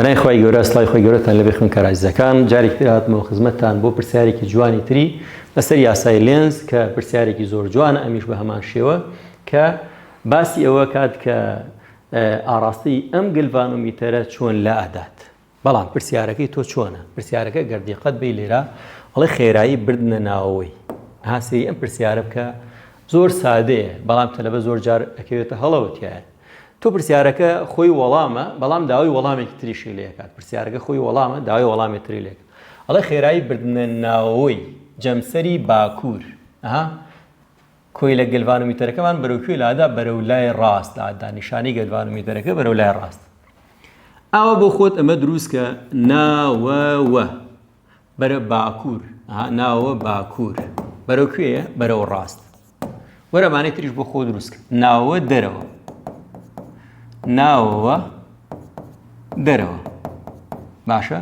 بەنای خۆی گەورە سڵای خۆی گەورەتان لە بێخن کارازەکان جارێک تر هاتمەوە خزمەتتان بۆ پرسیارێکی جوانی تری لەسەر یاسای لێنز کە پرسیارێکی زۆر جوانە ئەمیش بە هەمان شێوە کە باسی ئەوە کات کە ئاڕاستی ئەم گلڤانۆمیتەرە چۆن لا ئەدات. بەڵام پرسیارەکەی تۆ چۆنە؟ پرسیارەکە گەردیقەت بێ لێرە ئەڵێ خێرایی بردنە ناوەوەی. هاسی ئەم پرسیارە بکە زۆر سادەیە بەڵام تەلەبە زۆر جار ئەکەوێتە هەڵەوەتیایە. تۆ پرسیارەکە خۆی وەڵامە بەڵام داوای وەڵامێکی تریشی لێکات. پرسیارەکە خۆی وەڵامە داوای وەڵامێکی تری لێک. ئەڵێ خێرایی بردنە ناوەوەی جەمسەری باکوور. کۆی لە گلڤانۆمیتەرەکەمان بەرەوکوێ لادا بەرەو لای ڕاست لادا نیشانەی گلڤانۆمیتەرەکە بەرەو لای ڕاست. ئاوا بۆ خۆت ئەمە دروستکە ناوەوە بەرە باکوور ناوە باکوور بەرەوکوێیە بەرەو ڕاست. وەرەمانەی تریش بۆ خۆ دروستکە ناوە دەرەوە ناوەوە دەرەوە. باشە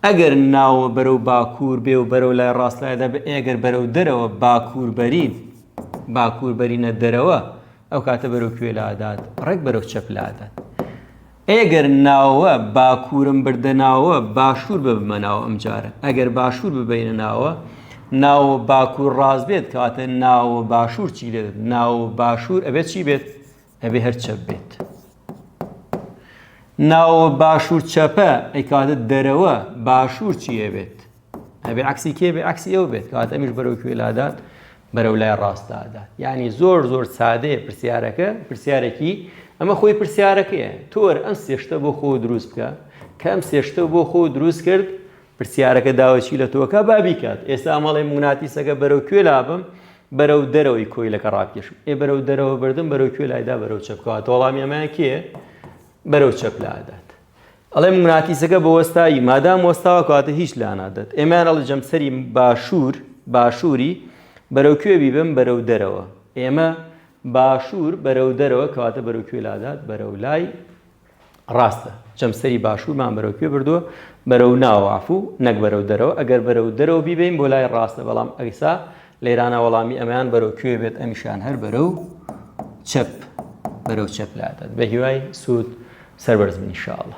ئەگەر ناوە بەرەو باکوور بێ و بەرەو لای ڕاست لایدا بێ ئەگەر بەرەو دەرەوە باکووربەرینە دەرەوە ئەو کاتە بەرەو کوێ لادات ڕێک بەرەو چەپ لادات. ئەگەر ناوە باکوورم بردە ناوە باشوور ببمە ناوە ئەم جارە ئەگەر باشوور ببینە ناوە ناوە باکوور ڕاست بێت کاتە ناوە باشوور چی لێت ناوە باشوور ئەبێت چی بێت ئەبێ هەر چەپ بێت. ناوە باشوور چەپە ئەی کاتە دەرەوە باشوور چیە بێت ئەبێ عکسی کێ بێ عکسی ئەو بێت کاتە ئەمیش بەرەو کوێ لادات بەرەو لای ڕاستدادات. یعنی زۆر زۆر سادەیە پرسیارەکە پرسیارێکی ئەمە خۆی پرسیارەکەیە. تۆر ئەم سێشتە بۆ خۆ دروست بکە کە ئەم سێشتە بۆ خۆ دروست کرد پرسیارەکە داوەچی لە تۆکە بابیکات. ئێستا ئەمەڵێ موناتیسەکە بەرەو کوێ لابم بەرەو دەرەوەی کۆی لەکە ڕاکێشم بەرەو دەرەوە بردم بەرەو کوێ لایدا بەرەو چەپکەوە وەڵامی ئەمە کێ بەرەو چەپ لادات. ئەڵێ موناتیسەکە بە وەستایی مادام وەستاوە کاتە هیچ لا نادات. ئێمان ئەڵێ جەمسەری باشووری بەرەو کوێ بیبم بەرەو دەرەوە. ئێمە باشوور بەرەو دەرەوە کەواتە بەرەو کوێ لادات بەرەو لای ڕاستە. جەمسەری باشوورمان بەرەو کوێ بردووە بەرەو ناوەعفوو نەک بەرەو دەرەوە. ئەگەر بەرەو دەرەوە بیبین بۆ لای ڕاستە بەڵام ئەیسا لێرانە وەڵامی ئەمەیان بەرەو کوێ بێت ئەمیشان هەر بەرەو چەپ لادات. بە هیوای سوود سەربەرز بن ئینشاءڵڵا.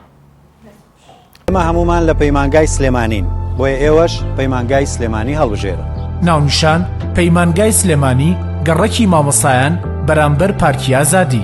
ئێمە هەمومان لە پەیمانگای سلێمانین بۆیە ئێوەش پەیمانگای سلێمانی هەڵبژێرە. ناونیشان پەیمانگای سلێمانی گەڕەکی مامۆسایان بەرامبەر پارکی ئازادی.